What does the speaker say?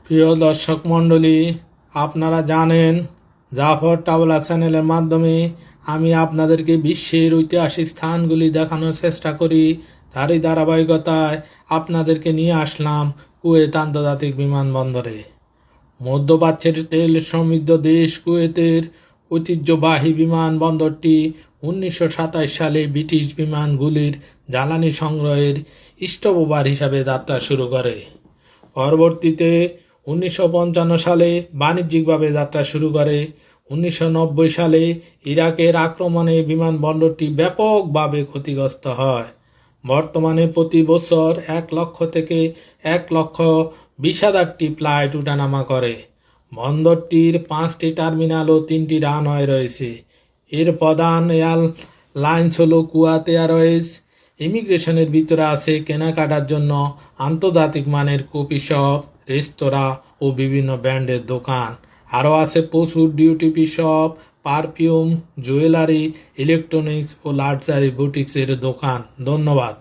প্রিয় দর্শক মণ্ডলী, আপনারা জানেন জাফর ট্রাভেল চ্যানেলের মাধ্যমে আমি আপনাদেরকে বিশ্বের ঐতিহাসিক স্থানগুলি দেখানোর চেষ্টা করি। তারই ধারাবাহিকতায় আপনাদেরকে নিয়ে আসলাম কুয়েত আন্তর্জাতিক বিমানবন্দরে। মধ্যপ্রাচ্যের তেল সমৃদ্ধ দেশ কুয়েতের ঐতিহ্যবাহী বিমানবন্দরটি 1927 সালে ব্রিটিশ বিমানগুলির জ্বালানি সংগ্রহের স্টপওভার হিসাবে যাত্রা শুরু করে। পরবর্তীতে 1955 সালে বাণিজ্যিকভাবে যাত্রা শুরু করে। 1990 সালে ইরাকের আক্রমণে বিমানবন্দরটি ব্যাপকভাবে ক্ষতিগ্রস্ত হয়। বর্তমানে প্রতি বছর 1 লক্ষ থেকে 1,20,000টি ফ্লাইট ওঠানামা করে। বন্দরটির 5টি টার্মিনাল ও 3টি রানওয়ে রয়েছে। এর প্রধান এয়ারলাইন্স হল কুয়েত এয়ারওয়েজ। ইমিগ্রেশনের ভিতরে আছে কেনাকাটার জন্য আন্তর্জাতিক মানের কফি শপ, রেস্তোরাঁ ও বিভিন্ন ব্র্যান্ডের দোকান। আরও আছে প্রচুর duty free shop, perfume, jewellery, electronics ও লাক্সারি বুটিক্সের দোকান। ধন্যবাদ।